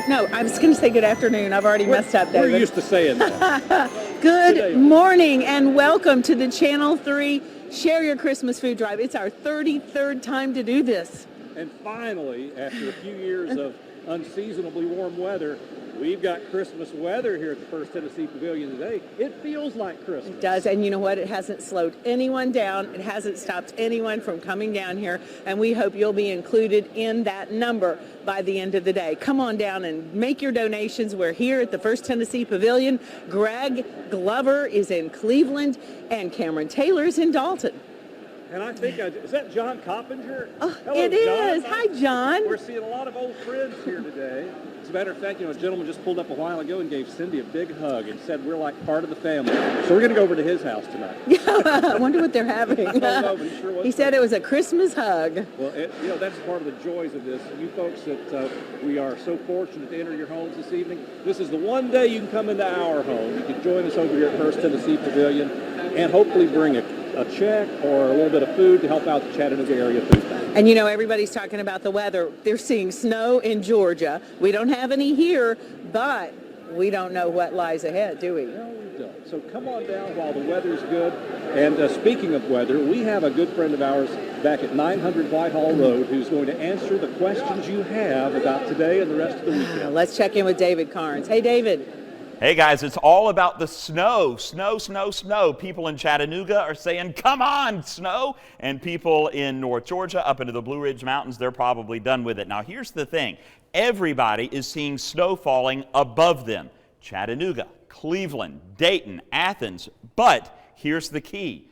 No, I was going to say good afternoon. I've already messed up, David. We're used to saying that. Good morning and welcome to the Channel 3 Share Your Christmas Food Drive. It's our 33rd time to do this. And finally, after a few years of unseasonably warm weather, we've got Christmas weather here at the First Tennessee Pavilion today. It feels like Christmas. It does, and you know what? It hasn't slowed anyone down. It hasn't stopped anyone from coming down here, and we hope you'll be included in that number by the end of the day. Come on down and make your donations. We're here at the First Tennessee Pavilion. Greg Glover is in Cleveland, and Cameron Taylor's in Dalton. And I think, is that John Coppinger? Oh, Hello, it is. John. Hi, John. We're seeing a lot of old friends here today. As a matter of fact, a gentleman just pulled up a while ago and gave Cindy a big hug and said we're like part of the family. So we're going to go over to his house tonight. I wonder what they're having. I don't know, but he sure was. He said it was a Christmas hug. Well, that's part of the joys of this. You folks that we are so fortunate to enter your homes this evening. This is the one day you can come into our home. You can join us over here at First Tennessee Pavilion and hopefully bring a check or a little bit of food to help out the Chattanooga area food bank. And everybody's talking about the weather. They're seeing snow in Georgia. We don't have any here, but we don't know what lies ahead, do we? No, we don't. So come on down while the weather's good. And speaking of weather, we have a good friend of ours back at 900 Whitehall Road who's going to answer the questions you have about today and the rest of the weekend. Let's check in with David Carnes. Hey, David. Hey guys, it's all about the snow. Snow, snow, snow. People in Chattanooga are saying, come on, snow. And people in North Georgia up into the Blue Ridge Mountains, they're probably done with it. Now here's the thing. Everybody is seeing snow falling above them. Chattanooga, Cleveland, Dayton, Athens. But here's the key.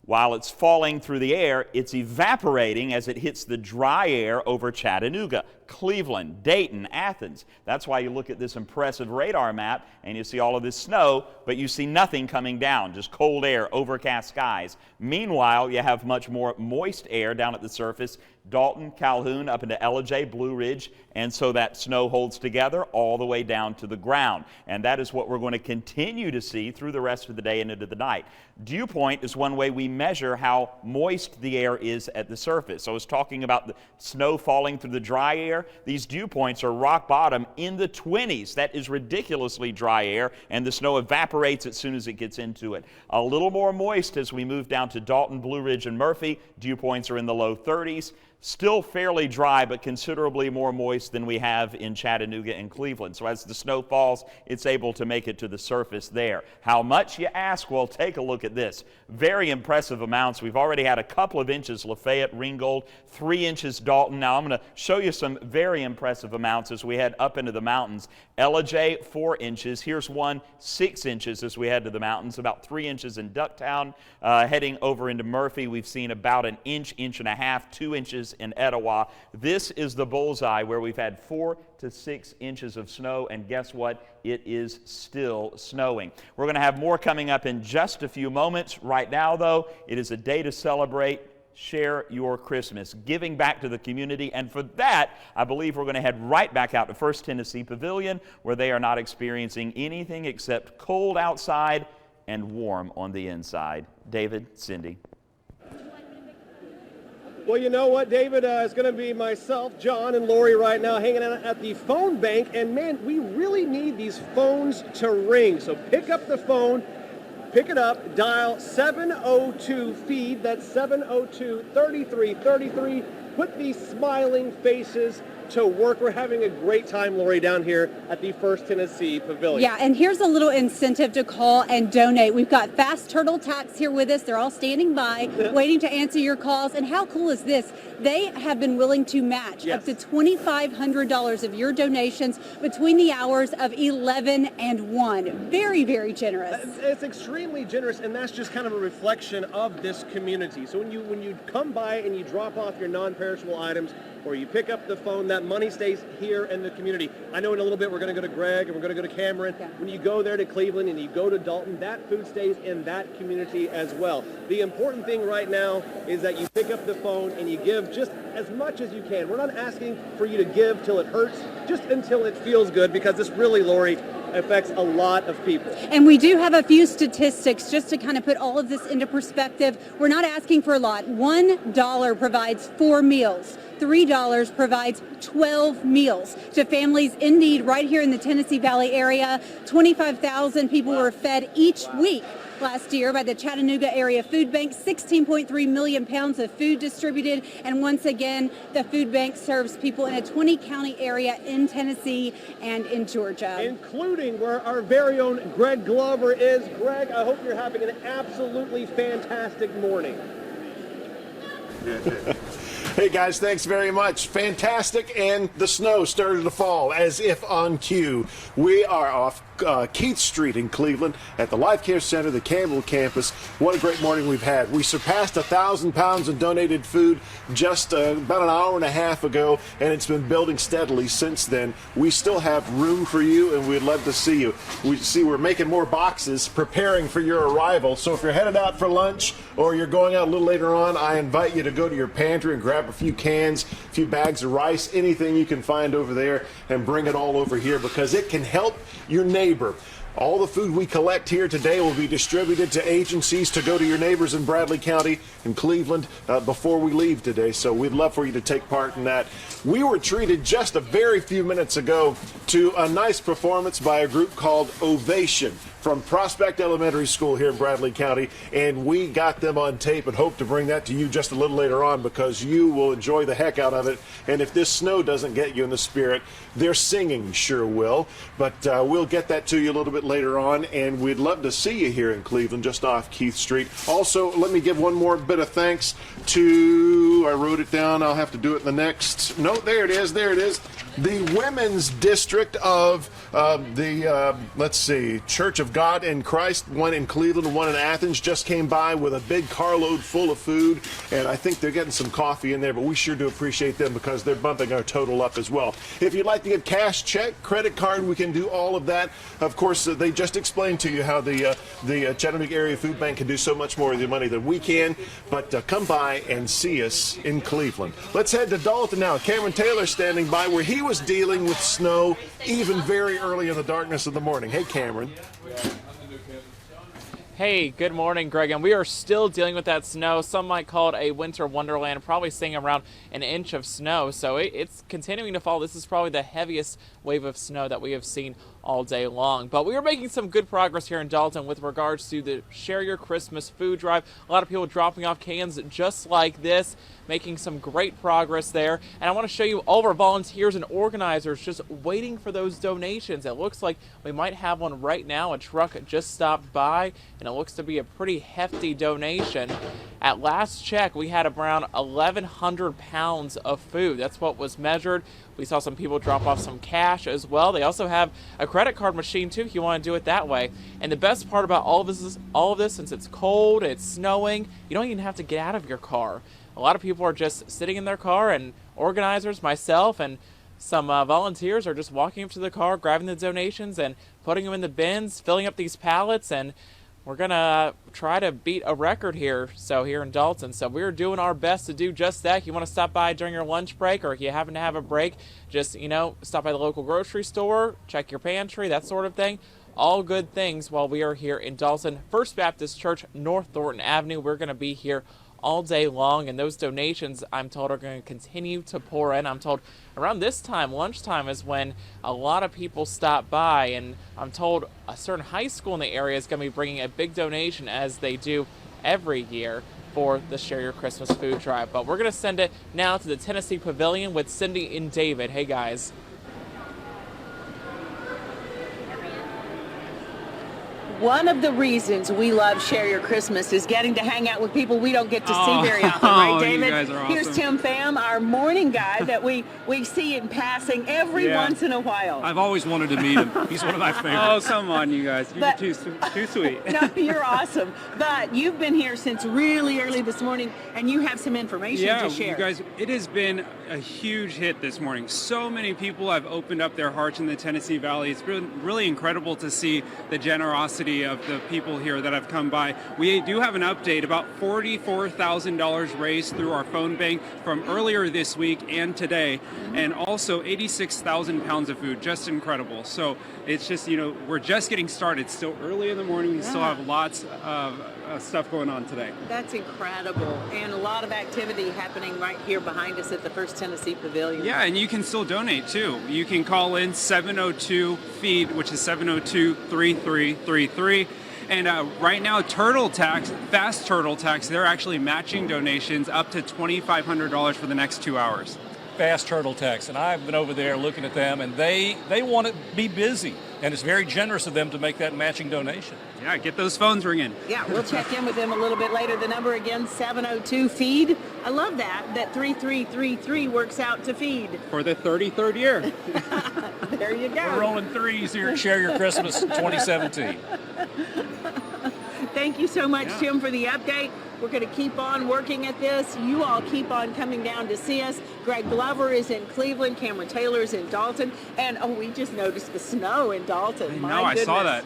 While it's falling through the air, it's evaporating as it hits the dry air over Chattanooga, Cleveland, Dayton, Athens. That's why you look at this impressive radar map and you see all of this snow, but you see nothing coming down, just cold air, overcast skies. Meanwhile, you have much more moist air down at the surface, Dalton, Calhoun, up into Ellijay, Blue Ridge, and so that snow holds together all the way down to the ground. And that is what we're going to continue to see through the rest of the day and into the night. Dew point is one way we measure how moist the air is at the surface. So I was talking about the snow falling through the dry air. These dew points are rock bottom in the 20s. That is ridiculously dry air, and the snow evaporates as soon as it gets into it. A little more moist as we move down to Dalton, Blue Ridge, and Murphy. Dew points are in the low 30s. Still fairly dry, but considerably more moist than we have in Chattanooga and Cleveland. So as the snow falls, it's able to make it to the surface there. How much, you ask? Well, take a look at this. Very impressive amounts. We've already had a couple of inches Lafayette, Ringgold, 3 inches Dalton. Now I'm going to show you some very impressive amounts as we head up into the mountains. Ellijay, 4 inches. Here's one, 6 inches as we head to the mountains. About 3 inches in Ducktown. Heading over into Murphy, we've seen about an inch, inch and a half, 2 inches in Etowah. This is the bullseye where we've had 4 to 6 inches of snow, and guess what? It is still snowing. We're going to have more coming up in just a few moments. Right now, though, it is a day to celebrate. Share your Christmas, giving back to the community, and for that, I believe we're going to head right back out to First Tennessee Pavilion, where they are not experiencing anything except cold outside and warm on the inside. David, Cindy. Well, you know what, David? It's going to be myself, John, and Lori right now hanging out at the phone bank. And, man, we really need these phones to ring. So pick up the phone, pick it up, dial 702-FEED. That's 702-3333. Put these smiling faces to work. We're having a great time, Lori, down here at the First Tennessee Pavilion. Yeah, and here's a little incentive to call and donate. We've got Fast Turtle Tax here with us. They're all standing by, waiting to answer your calls. And how cool is this? They have been willing to match up to $2,500 of your donations between the hours of 11 and 1. Very, very generous. It's extremely generous, and that's just kind of a reflection of this community. So when you come by and you drop off your non-perishable items, or you pick up the phone, that that money stays here in the community. I know in a little bit we're going to go to Greg and we're going to go to Cameron. Yeah. When you go there to Cleveland and you go to Dalton, that food stays in that community as well. The important thing right now is that you pick up the phone and you give just as much as you can. We're not asking for you to give till it hurts, just until it feels good, because this really, Lori, affects a lot of people. And we do have a few statistics just to kind of put all of this into perspective. We're not asking for a lot. $1 provides 4 meals. $3 provides 12 meals to families in need right here in the Tennessee Valley area. 25,000 people were fed each week last year by the Chattanooga Area Food Bank. 16.3 million pounds of food distributed. And once again, the food bank serves people in a 20-county area in Tennessee and in Georgia. Including where our very own Greg Glover is. Greg, I hope you're having an absolutely fantastic morning. Hey guys, thanks very much. Fantastic, and the snow started to fall as if on cue. We are off Keith Street in Cleveland at the Life Care Center, the Campbell campus. What a great morning we've had. We surpassed 1,000 pounds of donated food just about an hour and a half ago, and it's been building steadily since then. We still have room for you, and we'd love to see you. We're making more boxes, preparing for your arrival. So if you're headed out for lunch or you're going out a little later on, I invite you to go to your pantry and grab a few cans, a few bags of rice, anything you can find over there, and bring it all over here, because it can help your neighbor. All the food we collect here today will be distributed to agencies to go to your neighbors in Bradley County and Cleveland before we leave today. So we'd love for you to take part in that. We were treated just a very few minutes ago to a nice performance by a group called Ovation from Prospect Elementary School here in Bradley County, and we got them on tape and hope to bring that to you just a little later on, because you will enjoy the heck out of it. And if this snow doesn't get you in the spirit, their singing sure will. But we'll get that to you a little bit later on, and we'd love to see you here in Cleveland, just off Keith Street. Also, let me give one more bit of thanks to, I wrote it down, I'll have to do it in the next, no, there it is, the Women's District of let's see, Church of God in Christ, one in Cleveland, one in Athens, just came by with a big carload full of food, and I think they're getting some coffee in there, but we sure do appreciate them because they're bumping our total up as well. If you'd like to give cash, check, credit card, we can do all of that. Of course, they just explained to you how the Chattanooga Area Food Bank can do so much more with your money than we can, but come by and see us in Cleveland. Let's head to Dalton now. Cameron Taylor standing by, where he was dealing with snow even very early in the darkness of the morning. Hey, Cameron. Hey, good morning, Greg. And we are still dealing with that snow. Some might call it a winter wonderland, probably seeing around an inch of snow. So it's continuing to fall. This is probably the heaviest wave of snow that we have seen all day long. But we are making some good progress here in Dalton with regards to the Share Your Christmas food drive. A lot of people dropping off cans just like this, making some great progress there. And I want to show you all of our volunteers and organizers just waiting for those donations. It looks like we might have one right now. A truck just stopped by, and it looks to be a pretty hefty donation. At last check, we had around 1,100 pounds of food. That's what was measured. We saw some people drop off some cash as well. They also have a credit card machine too, if you want to do it that way. And the best part about all of this, since it's cold, it's snowing, you don't even have to get out of your car. A lot of people are just sitting in their car, and organizers, myself, and some volunteers are just walking up to the car, grabbing the donations and putting them in the bins, filling up these pallets, and we're going to try to beat a record here in Dalton. So we're doing our best to do just that. If you want to stop by during your lunch break, or if you happen to have a break, just, stop by the local grocery store, check your pantry, that sort of thing. All good things while we are here in Dalton. First Baptist Church, North Thornton Avenue. We're going to be here all day long, and those donations, I'm told, are going to continue to pour in. I'm told around this time, lunchtime, is when a lot of people stop by, and I'm told a certain high school in the area is going to be bringing a big donation, as they do every year, for the Share Your Christmas food drive. But we're going to send it now to the Tennessee Pavilion with Cindy and David. Hey, guys. One of the reasons we love Share Your Christmas is getting to hang out with people we don't get to see very often, right, David? You guys are awesome. Here's Tim Pham, our morning guy that we see in passing every once in a while. I've always wanted to meet him. He's one of my favorites. Oh, come on, you guys. You're too sweet. No, you're awesome. But you've been here since really early this morning, and you have some information to share. You guys, it has been a huge hit this morning. So many people have opened up their hearts in the Tennessee Valley. It's been really incredible to see the generosity of the people here that have come by. We do have an update, about $44,000 raised through our phone bank from earlier this week and today, and also 86,000 pounds of food. Just incredible. So it's just, we're just getting started. It's still early in the morning. We still have lots of stuff going on today. That's incredible. And a lot of activity happening right here behind us at the First Tennessee Pavilion. Yeah, and you can still donate too. You can call in 702-FEED, which is 702-3333. And right now, Fast Turtle Tax, they're actually matching donations up to $2,500 for the next 2 hours. Fast Turtle Tax, and I've been over there looking at them, and they want to be busy, and it's very generous of them to make that matching donation. Yeah, get those phones ringing. Yeah, we'll check in with them a little bit later. The number again, 702-FEED. I love that 3333 works out to feed. For the 33rd year. There you go. We're rolling threes here at Share Your Christmas 2017. Thank you so much, Tim, for the update. We're going to keep on working at this. You all keep on coming down to see us. Greg Glover is in Cleveland. Cameron Taylor is in Dalton. And, we just noticed the snow in Dalton. I saw that.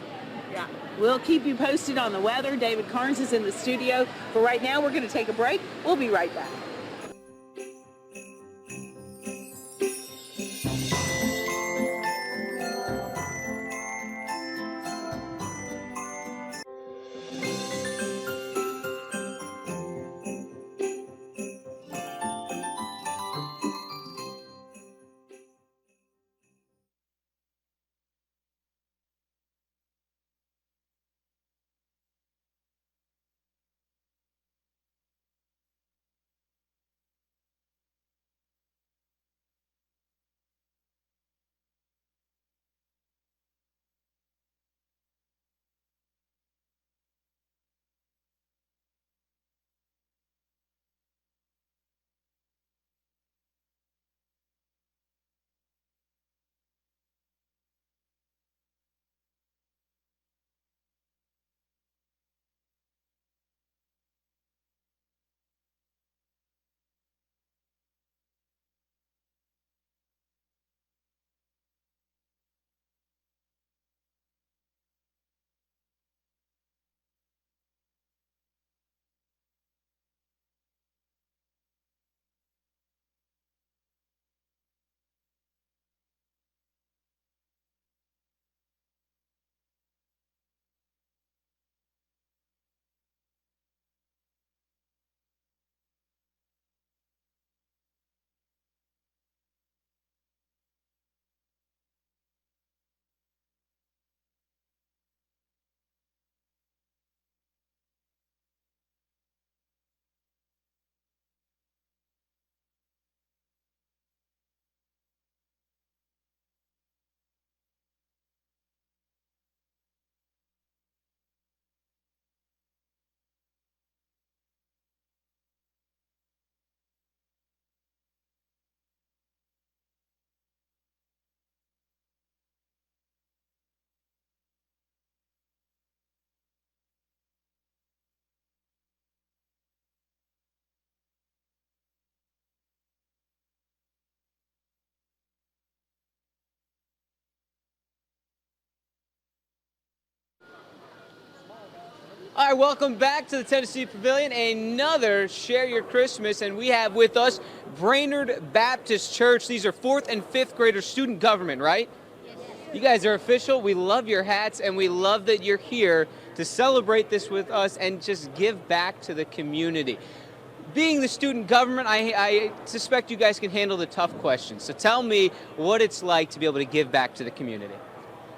Yeah. We'll keep you posted on the weather. David Carnes is in the studio. For right now, we're going to take a break. We'll be right back. All right, welcome back to the Tennessee Pavilion, another Share Your Christmas, and we have with us Brainerd Baptist Church. These are 4th and 5th grader student government, right? Yes. You guys are official. We love your hats, and we love that you're here to celebrate this with us and just give back to the community. Being the student government, I suspect you guys can handle the tough questions. So tell me what it's like to be able to give back to the community.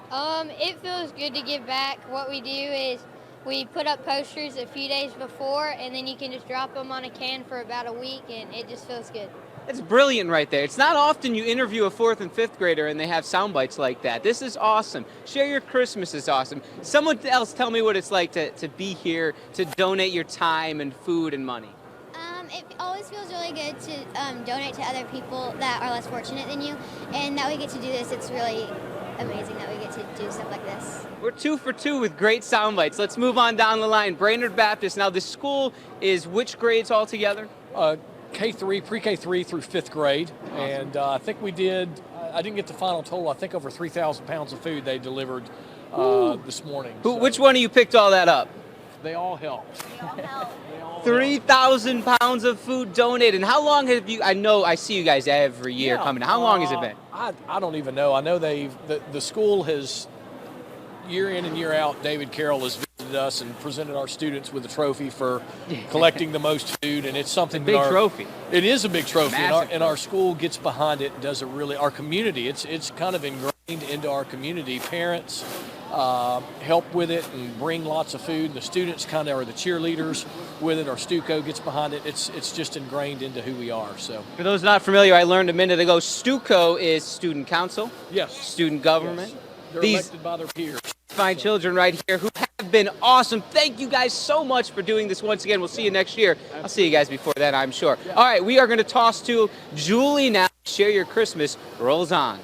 It feels good to give back. What we do is We put up posters a few days before, and then you can just drop them on a can for about a week, and it just feels good. It's brilliant right there. It's not often you interview a 4th and 5th grader and they have sound bites like that. This is awesome. Share Your Christmas is awesome. Someone else tell me what it's like to be here, to donate your time and food and money. It always feels really good to donate to other people that are less fortunate than you, and that we get to do this. It's really amazing that we get to do stuff like this. We're 2 for 2 with great sound bites. Let's move on down the line. Brainerd Baptist. Now, the school is which grades altogether? K3, pre-K3 through 5th grade. Awesome. And I think we did, I didn't get the final total, I think over 3,000 pounds of food they delivered this morning. Which one of you picked all that up? They all helped. 3,000 pounds of food donated. And how long have you, I see you guys every year coming. How long has it been? I don't even know. I know the school has, year in and year out, David Carroll has visited us and presented our students with a trophy for collecting the most food, and it's something big trophy. It is a big trophy, and our Massive school gets behind it and does it really. Our community, it's kind of ingrained into our community. Parents help with it and bring lots of food, and the students kind of are the cheerleaders with it. Our Stuco gets behind it. It's just ingrained into who we are. So for those not familiar, I learned a minute ago, Stuco is student council. Yes. Student government. Yes. They're These elected by their peers. fine children right here who have been awesome. Thank you guys so much for doing this once again. We'll see you next year. I'll see you guys before then, I'm sure. All right, we are going to toss to Julie now. Share Your Christmas rolls on.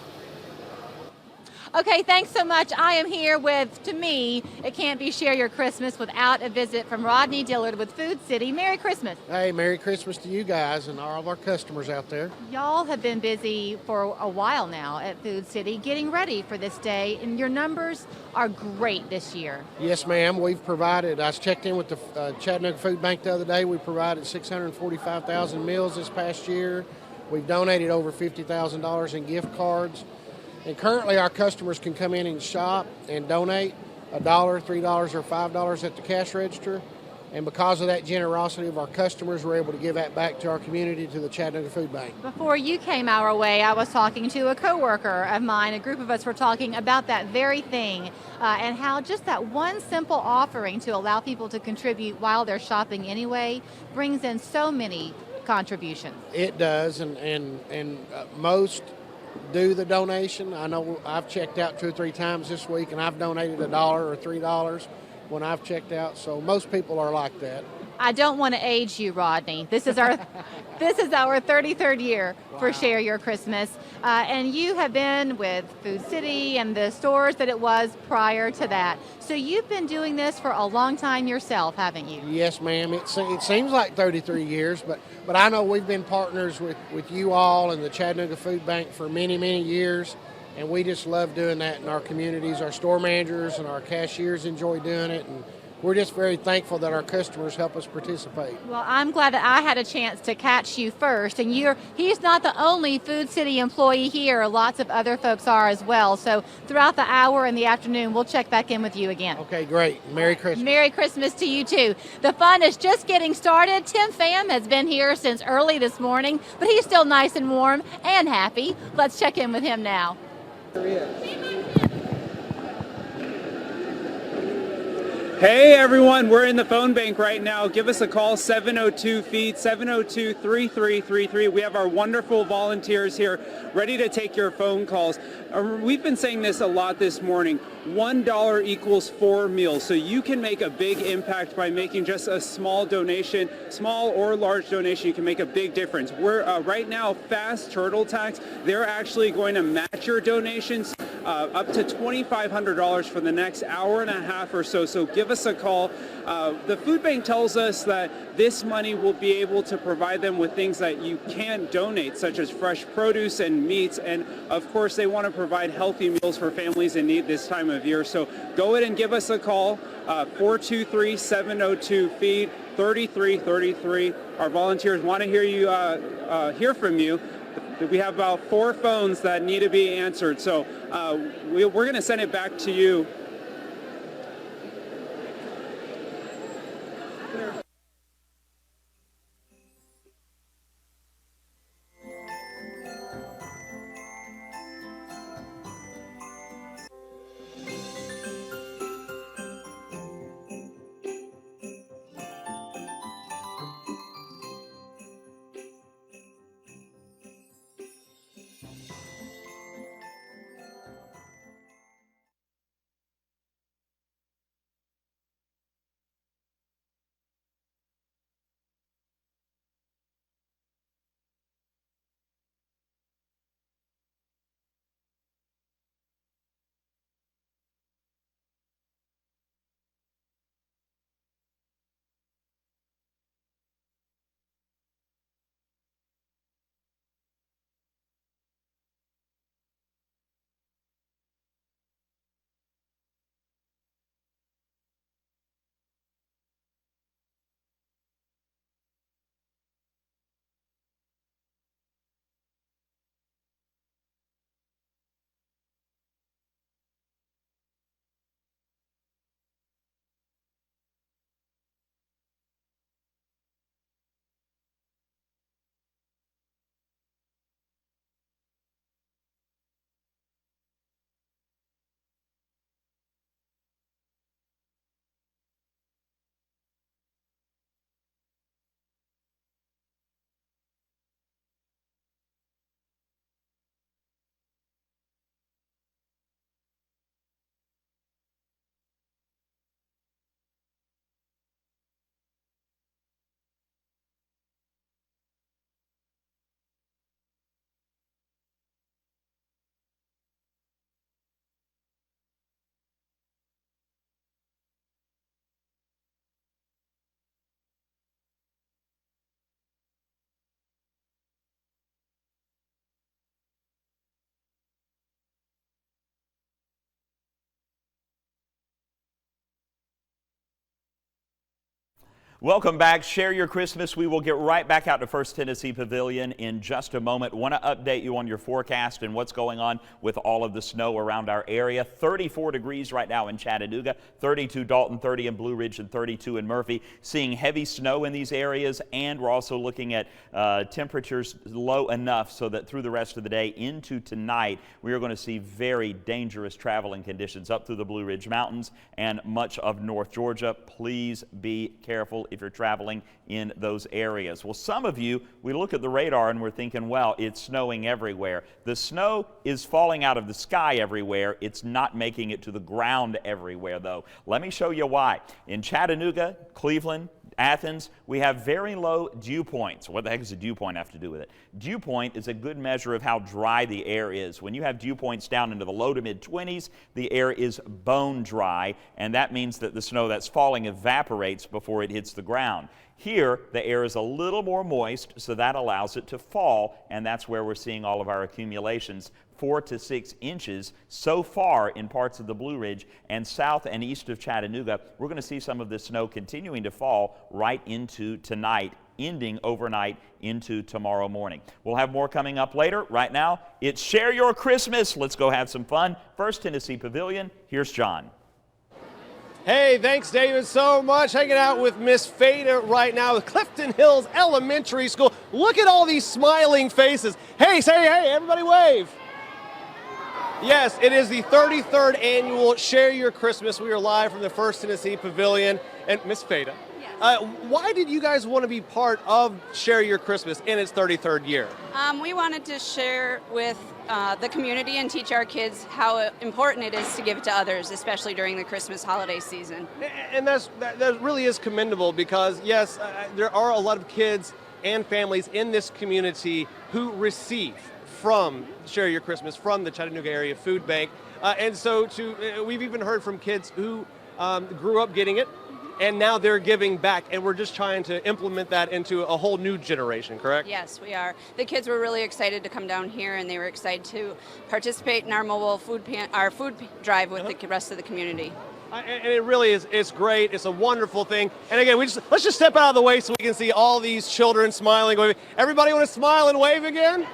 Okay, thanks so much. I am here with, to me, it can't be Share Your Christmas without a visit from Rodney Dillard with Food City. Merry Christmas. Hey, Merry Christmas to you guys and all of our customers out there. Y'all have been busy for a while now at Food City getting ready for this day, and your numbers are great this year. Yes, ma'am. We've provided, I checked in with the Chattanooga Food Bank the other day. We provided 645,000 meals this past year. We've donated over $50,000 in gift cards. And currently our customers can come in and shop and donate $1, $3, or $5 at the cash register. And because of that generosity of our customers, we're able to give that back to our community, to the Chattanooga Food Bank. Before you came our way, I was talking to a coworker of mine. A group of us were talking about that very thing and how just that one simple offering to allow people to contribute while they're shopping anyway brings in so many contributions. It does, and most do the donation. I know I've checked out 2 or 3 times this week, and I've donated $1 or $3 when I've checked out. So most people are like that. I don't want to age you, Rodney. This is our 33rd year for Share Your Christmas, and you have been with Food City and the stores that it was prior to that. So you've been doing this for a long time yourself, haven't you? Yes, ma'am. It seems like 33 years, but I know we've been partners with you all and the Chattanooga Food Bank for many, many years, and we just love doing that in our communities. Our store managers and our cashiers enjoy doing it, and we're just very thankful that our customers help us participate. Well, I'm glad that I had a chance to catch you first, and he's not the only Food City employee here. Lots of other folks are as well. So throughout the hour and the afternoon, we'll check back in with you again. Okay, great. Merry Christmas. Merry Christmas to you too. The fun is just getting started. Tim Pham has been here since early this morning, but he's still nice and warm and happy. Let's check in with him now. Hey everyone, we're in the phone bank right now. Give us a call, 702-FEED, 702-3333. We have our wonderful volunteers here ready to take your phone calls. We've been saying this a lot this morning. $1 equals 4 meals. So you can make a big impact by making just a small donation, small or large donation. You can make a big difference. We're right now, Fast Turtle Tax, they're actually going to match your donations up to $2,500 for the next hour and a half or so. So give us a call. The food bank tells us that this money will be able to provide them with things that you can't donate, such as fresh produce and meats. And of course, they want to provide healthy meals for families in need this time of year. So go ahead and give us a call, 423-702-FEED, 3333. Our volunteers want to hear from you. We have about 4 phones that need to be answered. So we're going to send it back to you. Welcome back. Share your Christmas. We will get right back out to First Tennessee Pavilion in just a moment. Want to update you on your forecast and what's going on with all of the snow around our area. 34 degrees right now in Chattanooga, 32 Dalton, 30 in Blue Ridge, and 32 in Murphy. Seeing heavy snow in these areas, and we're also looking at temperatures low enough so that through the rest of the day into tonight, we are going to see very dangerous traveling conditions up through the Blue Ridge Mountains and much of North Georgia. Please be careful if you're traveling in those areas. Well, some of you, we look at the radar and we're thinking, well, it's snowing everywhere. The snow is falling out of the sky everywhere. It's not making it to the ground everywhere, though. Let me show you why. In Chattanooga, Cleveland, Athens, we have very low dew points. What the heck does a dew point have to do with it? Dew point is a good measure of how dry the air is. When you have dew points down into the low to mid 20s, the air is bone dry, and that means that the snow that's falling evaporates before it hits the ground. Here, the air is a little more moist, so that allows it to fall, and that's where we're seeing all of our accumulations. 4 to 6 inches so far in parts of the Blue Ridge and south and east of Chattanooga. We're going to see some of this snow continuing to fall right into tonight, ending overnight into tomorrow morning. We'll have more coming up later. Right now, it's Share Your Christmas. Let's go have some fun. First Tennessee Pavilion, here's John. Hey, thanks, David, so much. Hanging out with Miss Fada right now with Clifton Hills Elementary School. Look at all these smiling faces. Hey, say hey, everybody wave. Yes, it is the 33rd annual Share Your Christmas. We are live from the First Tennessee Pavilion. And Miss Fada, why did you guys want to be part of Share Your Christmas in its 33rd year? We wanted to share with the community and teach our kids how important it is to give to others, especially during the Christmas holiday season. And that really is commendable because, yes, there are a lot of kids and families in this community who receive from Share Your Christmas, from the Chattanooga Area Food Bank. And so we've even heard from kids who grew up getting it, and now they're giving back, and we're just trying to implement that into a whole new generation, correct? Yes, we are. The kids were really excited to come down here, and they were excited to participate in our mobile food drive with the rest of the community. And it really is, it's great. It's a wonderful thing. And again, let's just step out of the way so we can see all these children smiling, waving. Everybody want to smile and wave again?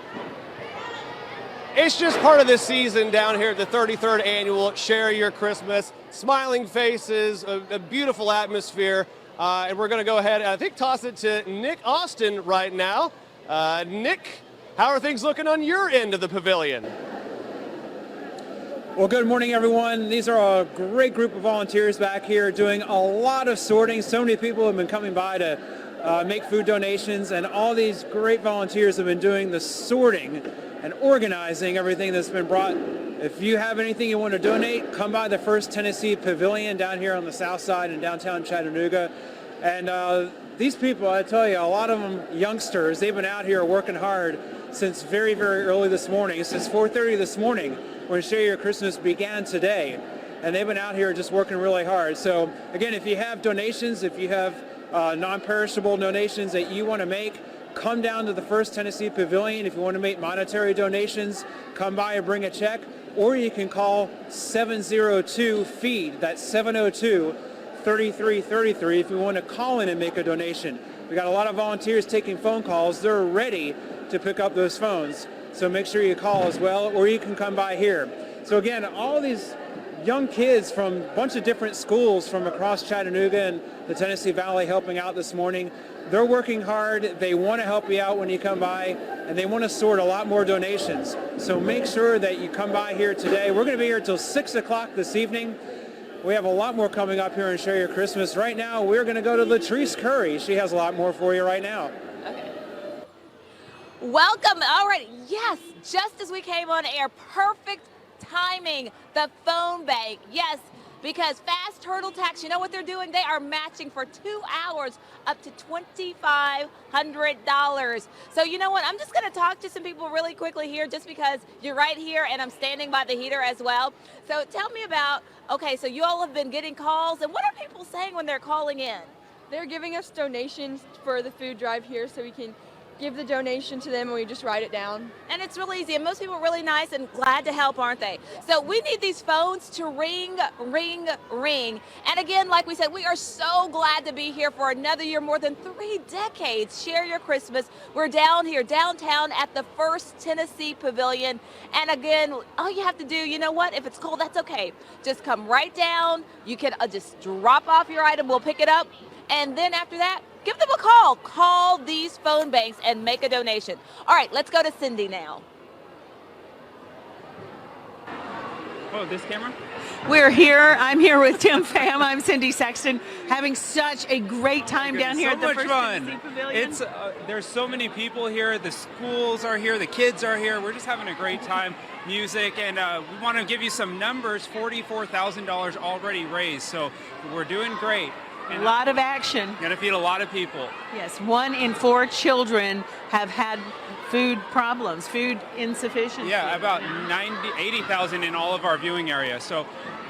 It's just part of this season down here at the 33rd annual Share Your Christmas. Smiling faces, a beautiful atmosphere. And we're going to go ahead and I think toss it to Nick Austin right now. Nick, how are things looking on your end of the pavilion? Well, good morning, everyone. These are a great group of volunteers back here doing a lot of sorting. So many people have been coming by to make food donations, and all these great volunteers have been doing the sorting and organizing everything that's been brought. If you have anything you want to donate, come by the First Tennessee Pavilion down here on the south side in downtown Chattanooga. And these people, I tell you, a lot of them youngsters, they've been out here working hard since very, very early this morning, since 4:30 this morning when Share Your Christmas began today. And they've been out here just working really hard. So again, if you have donations, if you have non-perishable donations that you want to make, come down to the First Tennessee Pavilion. If you want to make monetary donations, come by and bring a check, or you can call 702-FEED. That's 702-3333 if you want to call in and make a donation. We got a lot of volunteers taking phone calls. They're ready to pick up those phones. So make sure you call as well, or you can come by here. So again, all these young kids from a bunch of different schools from across Chattanooga and the Tennessee Valley helping out this morning. They're working hard. They want to help you out when you come by, and they want to sort a lot more donations. So make sure that you come by here today. We're going to be here until 6 o'clock this evening. We have a lot more coming up here in Share Your Christmas. Right now, we're going to go to Latrice Curry. She has a lot more for you right now. Okay. Welcome. All right. Yes, just as we came on air, perfect timing. The phone bank. Yes. Because Fast Turtle Tax, you know what they're doing? They are matching for 2 hours up to $2,500. So you know what? I'm just going to talk to some people really quickly here just because you're right here and I'm standing by the heater as well. So tell me about, okay, so you all have been getting calls, and what are people saying when they're calling in? They're giving us donations for the food drive here so we can give the donation to them and we just write it down. And it's real easy, and most people are really nice and glad to help, aren't they? So we need these phones to ring, ring, ring. And again, like we said, we are so glad to be here for another year, more than 3 decades. Share your Christmas. We're down here downtown at the First Tennessee Pavilion. And again, all you have to do, you know what? If it's cold, that's okay. Just come right down. You can just drop off your item. We'll pick it up. And then after that, give them a call. Call these phone banks and make a donation. All right, let's go to Cindy now. Oh, this camera? We're here. I'm here with Tim Pham. I'm Cindy Sexton, having such a great time down here so at the much First fun. Tennessee Pavilion. It's there's so many people here. The schools are here. The kids are here. We're just having a great time. Music, and we want to give you some numbers. $44,000 already raised. So we're doing great. A lot of action. Going to feed a lot of people. Yes, 1 in 4 children have had food problems, food insufficiency. Yeah, about 80,000 in all of our viewing areas. So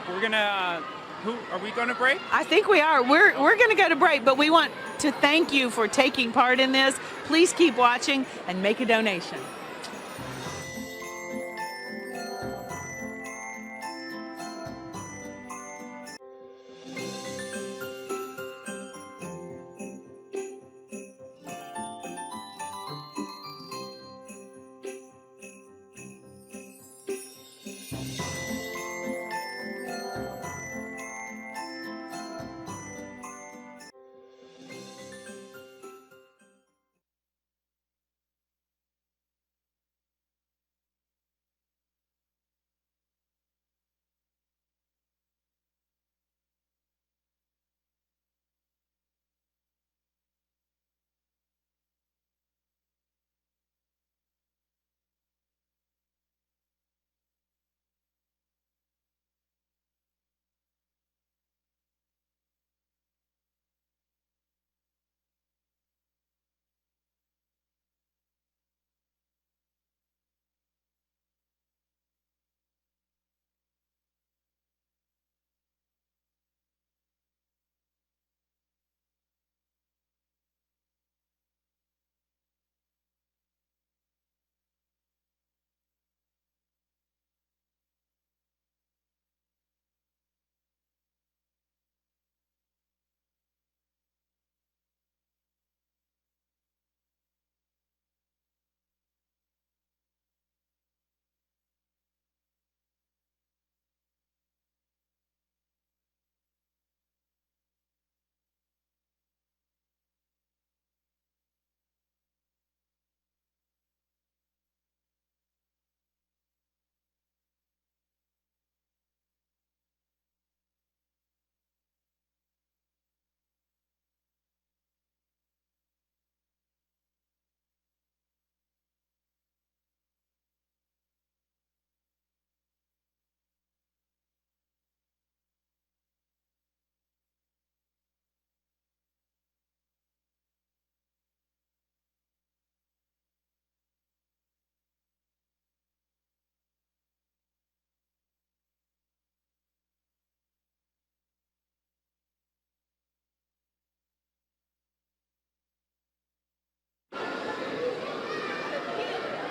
we're gonna. Who are we going to break? I think we are. We're going to go to break, but we want to thank you for taking part in this. Please keep watching and make a donation.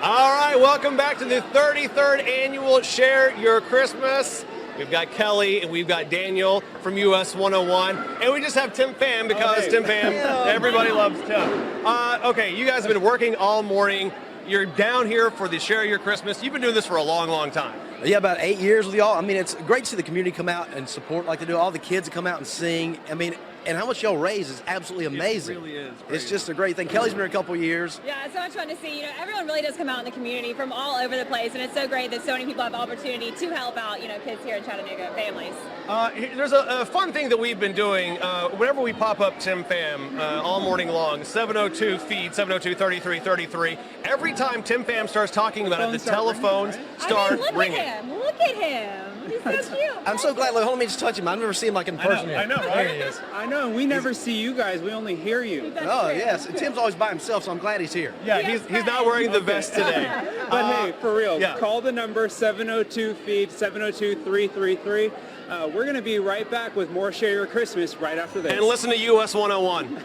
All right, welcome back to the 33rd annual Share Your Christmas. We've got Kelly and we've got Daniel from US 101, and we just have Tim Pham because Tim Pham, everybody loves Tim. Okay, you guys have been working all morning. You're down here for the Share Your Christmas. You've been doing this for a long, long time. Yeah, about 8 years with y'all. I mean, it's great to see the community come out and support like they do. All the kids that come out and sing. I mean, and how much y'all raise is absolutely amazing. It really is. It's just a great thing. Kelly's been here a couple of years. Yeah, it's so much fun to see. You know, everyone really does come out in the community from all over the place, and it's so great that so many people have the opportunity to help out, you know, kids here in Chattanooga, families. There's a fun thing that we've been doing. Whenever we pop up Tim Pham all morning long, 702 feed, 702-3333. Every time Tim Pham starts talking about it, the telephones start ringing. Look at him. He's so cute. I'm so glad. Look, hold on, let me just touch him. I've never seen him like in person. I know, right? There he is. I know. We never see you guys. We only hear you. Oh, yes. And Tim's always by himself, so I'm glad he's here. Yeah, he's not wearing the vest today. But hey, for real, yeah. call the number 702-FEED, 702-333. We're going to be right back with more Share Your Christmas right after this. And listen to US 101.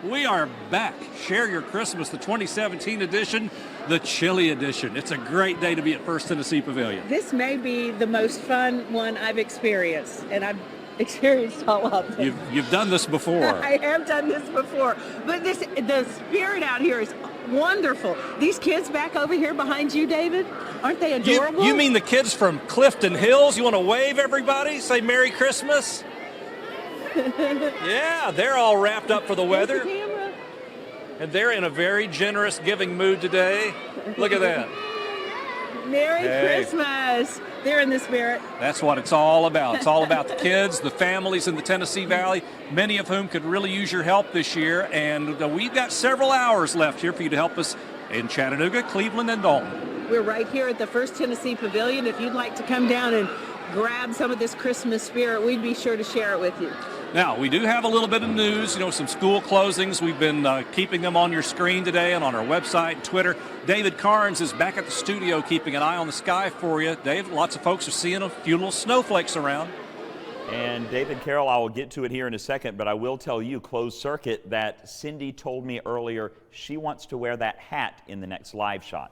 We are back. Share Your Christmas, the 2017 edition, the chilly edition. It's a great day to be at First Tennessee Pavilion. This may be the most fun one I've experienced, and I've experienced all of them. You've done this before. I have done this before, but the spirit out here is wonderful. These kids back over here behind you, David, aren't they adorable? You mean the kids from Clifton Hills? You want to wave, everybody? Say Merry Christmas? Yeah, they're all wrapped up for the weather. And they're in a very generous giving mood today. Look at that. Merry Christmas. They're in the spirit. That's what it's all about. It's all about the kids, the families in the Tennessee Valley, many of whom could really use your help this year. And we've got several hours left here for you to help us in Chattanooga, Cleveland, and Dalton. We're right here at the First Tennessee Pavilion. If you'd like to come down and grab some of this Christmas spirit, we'd be sure to share it with you. Now, we do have a little bit of news, some school closings. We've been keeping them on your screen today and on our website, Twitter. David Carnes is back at the studio keeping an eye on the sky for you. Dave, lots of folks are seeing a few little snowflakes around. And David Carroll, I will get to it here in a second, but I will tell you, closed circuit, that Cindy told me earlier she wants to wear that hat in the next live shot.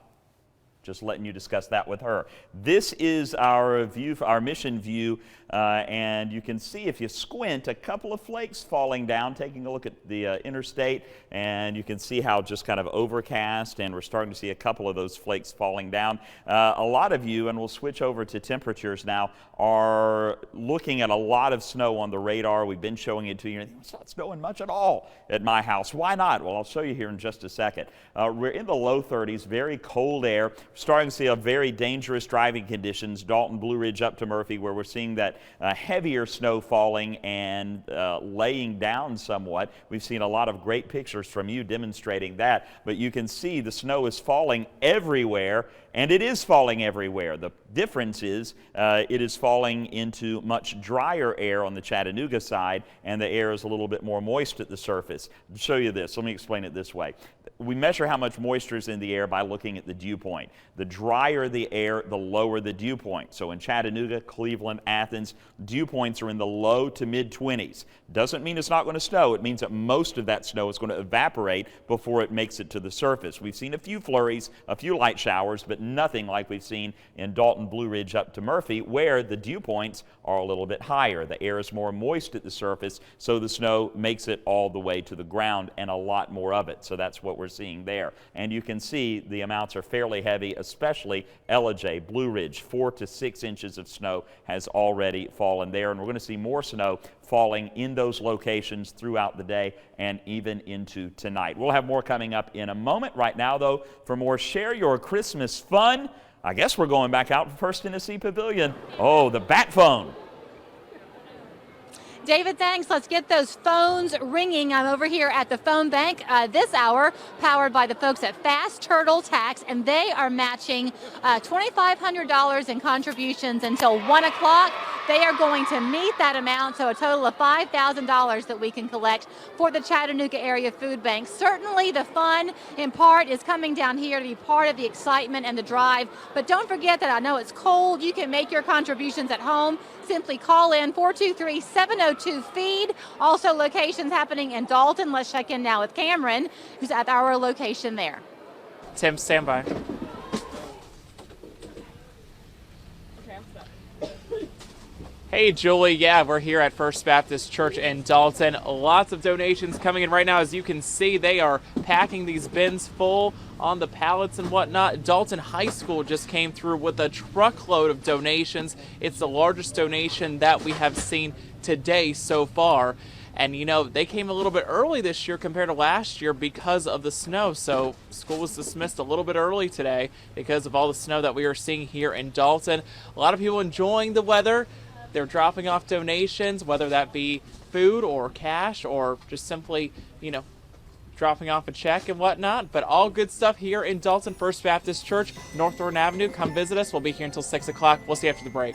Just letting you discuss that with her. This is our view, our mission view, and you can see if you squint a couple of flakes falling down, taking a look at the interstate, and you can see how just kind of overcast, and we're starting to see a couple of those flakes falling down. A lot of you, and we'll switch over to temperatures now, are looking at a lot of snow on the radar. We've been showing it to you. It's not snowing much at all at my house. Why not? Well, I'll show you here in just a second. We're in the low 30s, very cold air. Starting to see a very dangerous driving conditions, Dalton, Blue Ridge up to Murphy, where we're seeing that heavier snow falling and laying down somewhat. We've seen a lot of great pictures from you demonstrating that, but you can see the snow is falling everywhere, and it is falling everywhere. The difference is it is falling into much drier air on the Chattanooga side, and the air is a little bit more moist at the surface. To show you this, let me explain it this way. We measure how much moisture is in the air by looking at the dew point. The drier the air, the lower the dew point. So in Chattanooga, Cleveland, Athens, dew points are in the low to mid-20s. Doesn't mean it's not going to snow. It means that most of that snow is going to evaporate before it makes it to the surface. We've seen a few flurries, a few light showers, but nothing like we've seen in Dalton, Blue Ridge up to Murphy, where the dew points are a little bit higher. The air is more moist at the surface, so the snow makes it all the way to the ground, and a lot more of it. So that's what we're seeing there. And you can see the amounts are fairly heavy, especially Ellijay, Blue Ridge, 4 to 6 inches of snow has already fallen there. And we're going to see more snow falling in those locations throughout the day and even into tonight. We'll have more coming up in a moment. Right now, though, for more Share Your Christmas fun, I guess we're going back out to First Tennessee Pavilion. Oh, the bat phone. David, thanks. Let's get those phones ringing. I'm over here at the phone bank this hour, powered by the folks at Fast Turtle Tax, and they are matching $2,500 in contributions until 1 o'clock. They are going to meet that amount, so a total of $5,000 that we can collect for the Chattanooga Area Food Bank. Certainly the fun, in part, is coming down here to be part of the excitement and the drive. But don't forget that I know it's cold. You can make your contributions at home. Simply call in 423-702-FEED. Also locations happening in Dalton. Let's check in now with Cameron, who's at our location there. Tim, stand by. Hey, Julie. Yeah, we're here at First Baptist Church in Dalton. Lots of donations coming in right now. As you can see, they are packing these bins full on the pallets and whatnot. Dalton High School just came through with a truckload of donations. It's the largest donation that we have seen today so far. And, they came a little bit early this year compared to last year because of the snow. So school was dismissed a little bit early today because of all the snow that we are seeing here in Dalton. A lot of people enjoying the weather. They're dropping off donations, whether that be food or cash or just simply, dropping off a check and whatnot. But all good stuff here in Dalton First Baptist Church, North Thornton Avenue. Come visit us. We'll be here until 6 o'clock. We'll see you after the break.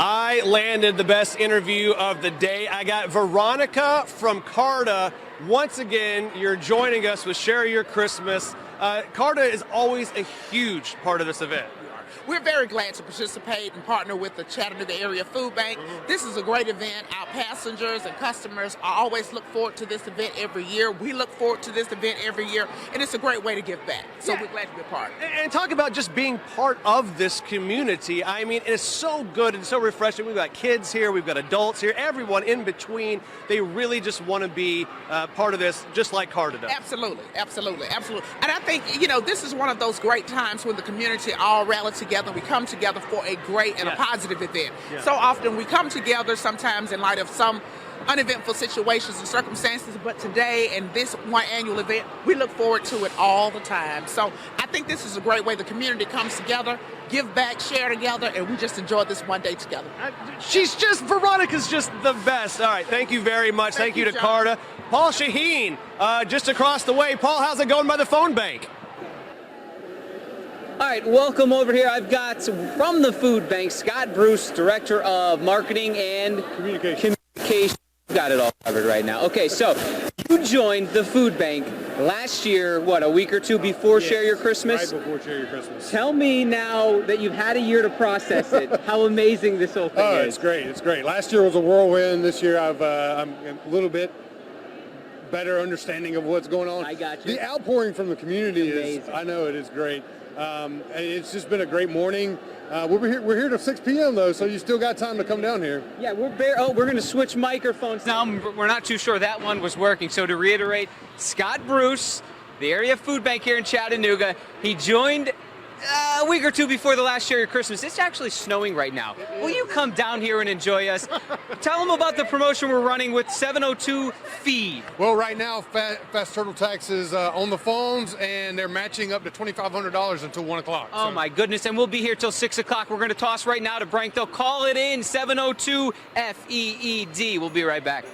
I landed the best interview of the day. I got Veronica from Carta. Once again, you're joining us with Share Your Christmas. Carta is always a huge part of this event. We're very glad to participate and partner with the Chattanooga Area Food Bank. This is a great event. Our passengers and customers always look forward to this event every year. We look forward to this event every year, and it's a great way to give back. So we're glad to be a part. And talk about just being part of this community. I mean, it's so good and so refreshing. We've got kids here, we've got adults here, everyone in between. They really just want to be part of this, just like Carta does. Absolutely, absolutely, absolutely. And I think, this is one of those great times when the community all rally together. We come together for a great and a positive event. Yes. So often we come together sometimes in light of some uneventful situations and circumstances, but today and this one annual event, we look forward to it all the time. So I think this is a great way the community comes together, give back, share together, and we just enjoy this one day together. Veronica's just the best. All right, thank you very much. Thank you to John. Carta. Paul Shaheen, just across the way. Paul, how's it going by the phone bank? All right, welcome over here. I've got from the food bank, Scott Bruce, Director of Marketing and Communication. Got it all covered right now. Okay, so you joined the food bank last year, a week or two before Share Your Christmas? Right before Share Your Christmas. Tell me now that you've had a year to process it, how amazing this whole thing is. It's great. It's great. Last year was a whirlwind. This year I'm a little bit better understanding of what's going on. I got you. The outpouring from the community is, I know it is great. And it's just been a great morning. We're here till 6 p.m. though, so you still got time to come down here. Yeah, we're going to switch microphones now. We're not too sure that one was working. So to reiterate, Scott Bruce, the area food bank here in Chattanooga, he joined a week or two before the last Share Your Christmas. It's actually snowing right now. Will you come down here and enjoy us? Tell them about the promotion we're running with 702 Feed. Well, right now, Fast Turtle Tax is on the phones, and they're matching up to $2,500 until 1 o'clock. Oh, my goodness. And we'll be here till 6 o'clock. We're going to toss right now to Brank. They'll call it in, 702 FEED. We'll be right back.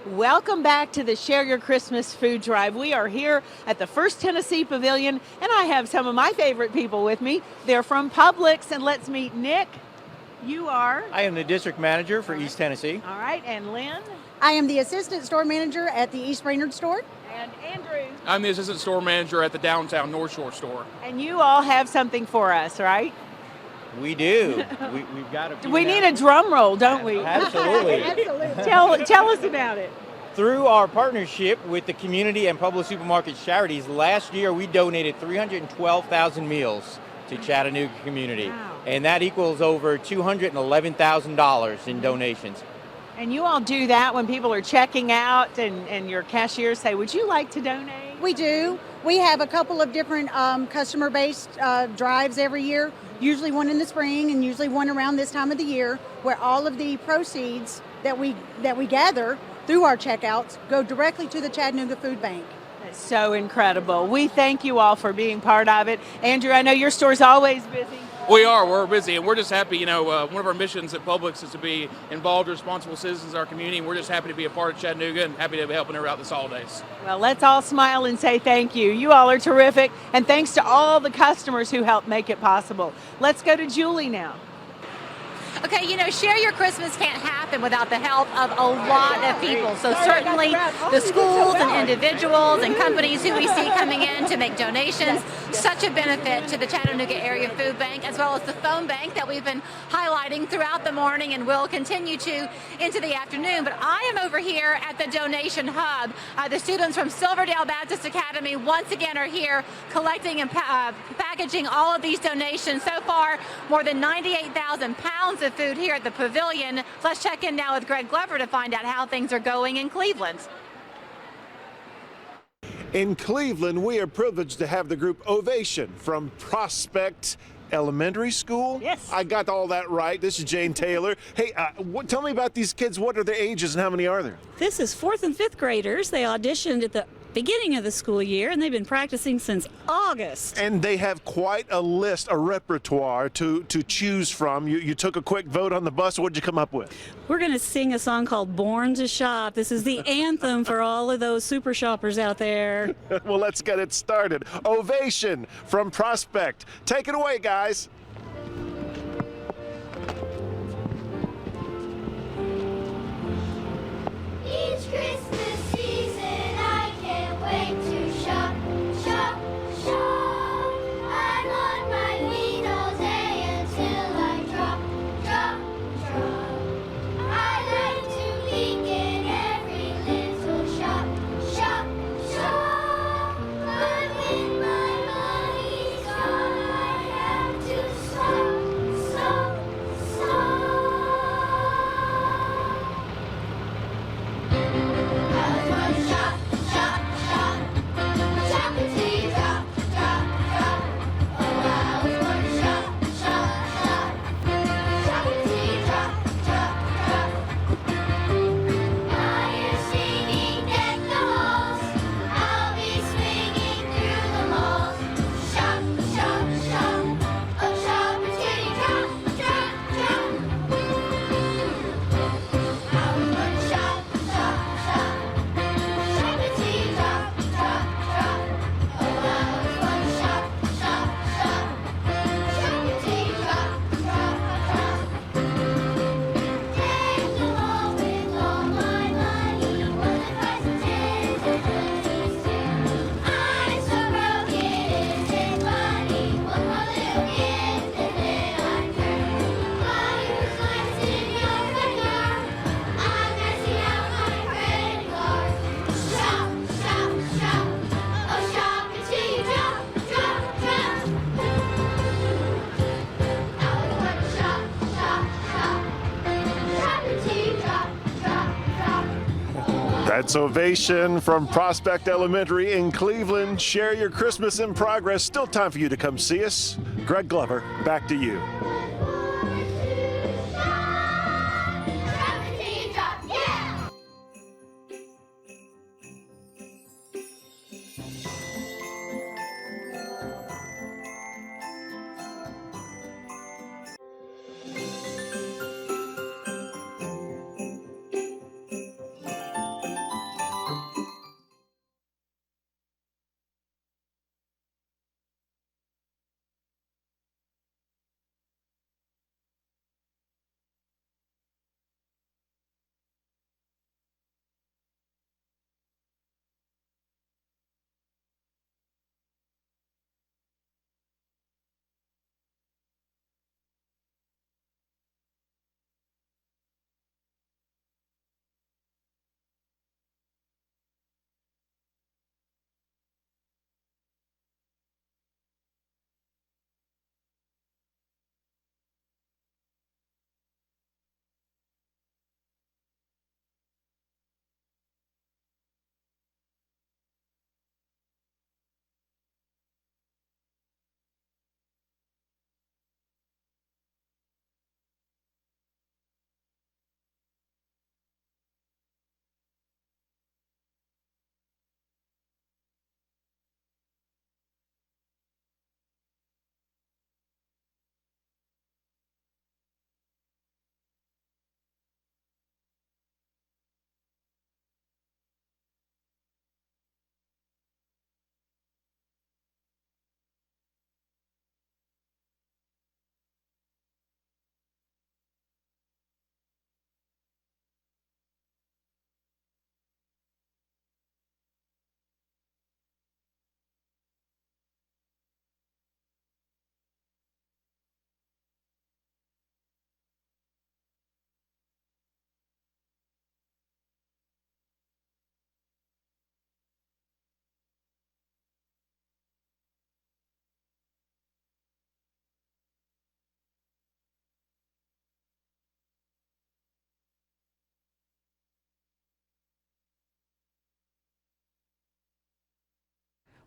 Welcome back to the Share Your Christmas Food Drive. We are here at the First Tennessee Pavilion, and I have some of my favorite people with me. They're from Publix, and let's meet Nick. You are? I am the district manager for East Tennessee. All right, and Lynn? I am the assistant store manager at the East Brainerd store. And Andrew. I'm the assistant store manager at the downtown North Shore store. And you all have something for us, right? We do. We've got a few We need a drum roll, don't we? Absolutely. Absolutely. Tell us about it. Through our partnership with the community and Publix supermarket charities, last year we donated 312,000 meals to Chattanooga community. Wow. And that equals over $211,000 in donations. And you all do that when people are checking out and your cashiers say, would you like to donate? We do. We have a couple of different customer-based drives every year, usually one in the spring and usually one around this time of the year, where all of the proceeds that we gather through our checkouts go directly to the Chattanooga Food Bank. That's so incredible. We thank you all for being part of it. Andrew, I know your store's always busy. We're busy, and we're just happy. One of our missions at Publix is to be involved, responsible citizens in our community, and we're just happy to be a part of Chattanooga and happy to be helping her out this holidays. Well, let's all smile and say thank you. You all are terrific, and thanks to all the customers who helped make it possible. Let's go to Julie now. Okay, Share Your Christmas can't happen without the help of a lot of people. So certainly the schools and individuals and companies who we see coming in to make donations, such a benefit to the Chattanooga Area Food Bank, as well as the phone bank that we've been highlighting throughout the morning and will continue to into the afternoon. But I am over here at the donation hub. The students from Silverdale Baptist Academy once again are here collecting and packaging all of these donations. So far, more than 98,000 pounds of food here at the pavilion. Let's check in now with Greg Glover to find out how things are going in Cleveland. In Cleveland, we are privileged to have the group Ovation from Prospect Elementary School. Yes. I got all that right. This is Jane Taylor. Hey, tell me about these kids. What are their ages and how many are there? This is 4th and 5th graders. They auditioned at the beginning of the school year, and they've been practicing since August. And they have quite a list, a repertoire to choose from. You took a quick vote on the bus. What did you come up with? We're going to sing a song called Born to Shop. This is the anthem for all of those super shoppers out there. Well, let's get it started. Ovation from Prospect. Take it away, guys. Each Christmas season, I can't wait to shop, shop, shop. I'm on my feet all day until I drop, drop, drop. I like to peek in every little shop, shop, shop. But when my money's gone, I have to stop, stop, stop. That's Ovation from Prospect Elementary in Cleveland. Share Your Christmas in progress. Still time for you to come see us. Greg Glover, back to you.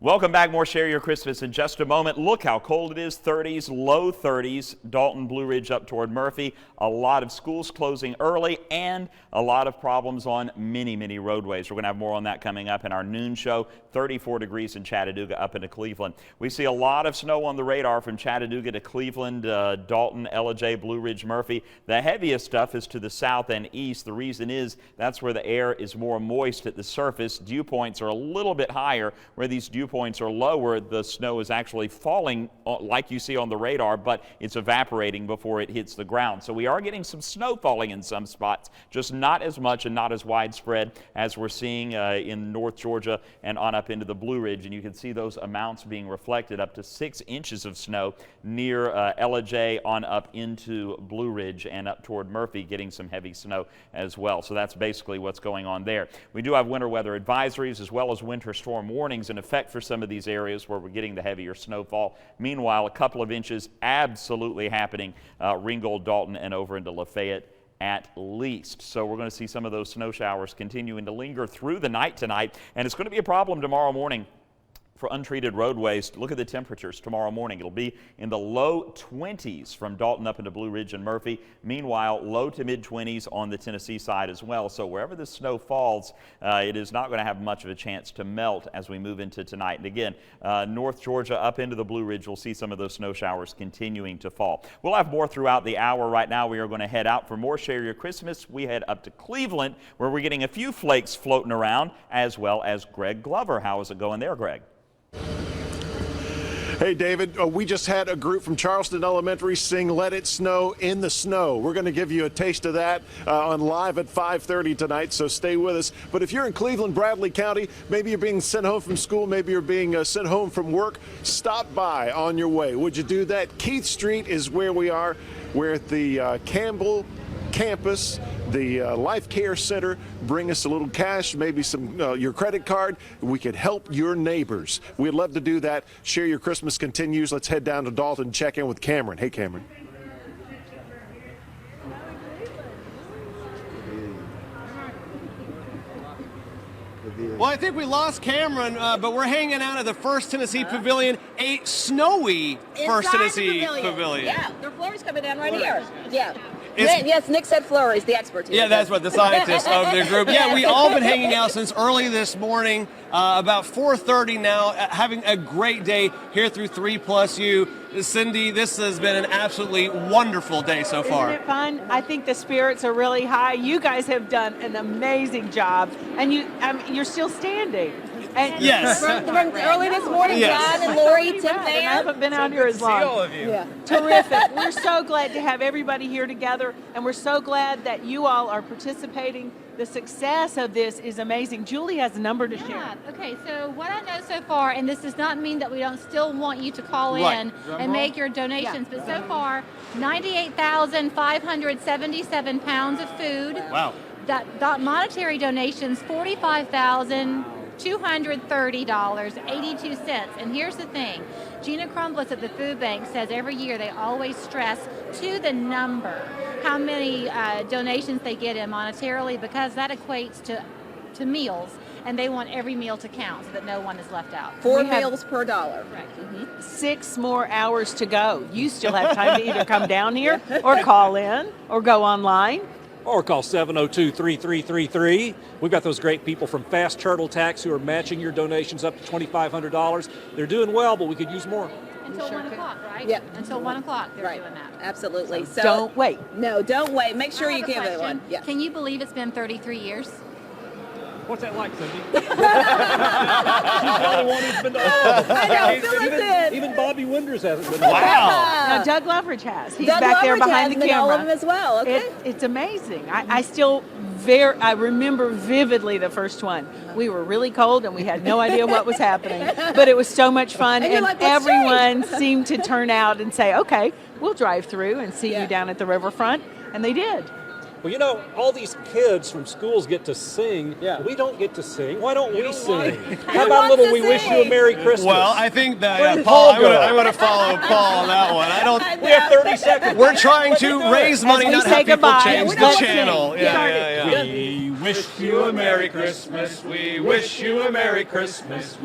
Welcome back. More Share Your Christmas in just a moment. Look how cold it is. 30s, low 30s. Dalton, Blue Ridge up toward Murphy. A lot of schools closing early and a lot of problems on many roadways. We're going to have more on that coming up in our noon show. 34 degrees in Chattanooga up into Cleveland. We see a lot of snow on the radar from Chattanooga to Cleveland, Dalton, Ellijay, Blue Ridge, Murphy. The heaviest stuff is to the south and east. The reason is that's where the air is more moist at the surface. Dew points are a little bit higher. Where these dew points are lower, the snow is actually falling like you see on the radar, but it's evaporating before it hits the ground. So we are getting some snow falling in some spots, just not as much and not as widespread as we're seeing in North Georgia and on up into the Blue Ridge. And you can see those amounts being reflected, up to 6 inches of snow near Ellijay on up into Blue Ridge and up toward Murphy, getting some heavy snow as well. So that's basically what's going on there. We do have winter weather advisories as well as winter storm warnings in effect for some of these areas where we're getting the heavier snowfall. Meanwhile, a couple of inches absolutely happening Ringgold, Dalton, and over into Lafayette at least. So we're going to see some of those snow showers continuing to linger through the night tonight, and it's going to be a problem tomorrow morning for untreated roadways. Look at the temperatures tomorrow morning. It'll be in the low 20s from Dalton up into Blue Ridge and Murphy. Meanwhile, low to mid 20s on the Tennessee side as well. So wherever the snow falls, it is not going to have much of a chance to melt as we move into tonight. And again, North Georgia up into the Blue Ridge, we'll see some of those snow showers continuing to fall. We'll have more throughout the hour. Right now, we are going to head out for more Share Your Christmas. We head up to Cleveland, where we're getting a few flakes floating around, as well as Greg Glover. How is it going there, Greg? Hey, David, we just had a group from Charleston Elementary sing Let It Snow in the Snow. We're going to give you a taste of that on live at 5:30 tonight, so stay with us. But if you're in Cleveland, Bradley County, maybe you're being sent home from school, maybe you're being sent home from work, stop by on your way. Would you do that? Keith Street is where we are. We're at the Campbell campus, the Life Care Center. Bring us a little cash, maybe some your credit card. We could help your neighbors. We'd love to do that. Share Your Christmas continues. Let's head down to Dalton and check in with Cameron. Hey, Cameron. Well, I think we lost Cameron, but we're hanging out at the First Tennessee Pavilion, a snowy First Tennessee Pavilion. Yeah, there are flurries coming down right here. Yeah. Yes, Nick said flurries, the expert here. Yeah, that's what the scientist of the group. Yeah, we all been hanging out since early this morning, about 4:30 now, having a great day here through 3+U. Cindy, this has been an absolutely wonderful day so far. Isn't it fun? I think the spirits are really high. You guys have done an amazing job, and you're still standing. And yes. From early this morning, yes. John and Lori, Tim I haven't been out here as long. See all of you. Yeah. Terrific. We're so glad to have everybody here together, and we're so glad that you all are participating. The success of this is amazing. Julie has a number to share. Okay, so what I know so far, and this does not mean that we don't still want you to call Right. in and make your donations, but so far, 98,577 pounds of food. Wow. That monetary donations, $45,230.82. And here's the thing. Gina Crumbless at the food bank says every year they always stress to the number how many donations they get in monetarily, because that equates to meals, and they want every meal to count so that no one is left out. 4 meals per dollar. Correct. 6 more hours to go. You still have time to either come down here or call in or go online. Or call 702-3333. We've got those great people from Fast Turtle Tax who are matching your donations up to $2,500. They're doing well, but we could use more. Until 1 o'clock, right? Yep. Until 1 o'clock they're Right. doing that. Absolutely. So Don't wait. No, don't wait. Make sure I you have a give question. everyone. Yeah. Can you believe it's been 33 years? What's that like, Cindy? I know, fill us in. Even Bobby Winders hasn't been. Wow. Now, Doug Loveridge has. He's Doug back there Loveridge behind has the been camera. all of them as well, okay. It's amazing. I still I remember vividly the first one. We were really cold and we had no idea what was happening, but it was so much fun, And you're and like, "What's everyone seemed to turn out and say, okay, we'll drive through and see you down at the riverfront, and they did. Well, you know, all these kids from schools get to sing. Yeah. We don't get to sing. Why don't we sing? How about little "We Wish You a Merry Christmas"? Well, I think that Where did Paul, Paul go? I'm going to follow Paul on that one. I don't. We have 30 seconds. We're trying to raise money, As we not say have people goodbye, change the let's channel. sing. Yeah. We wish you a Merry Christmas. We wish you a Merry Christmas.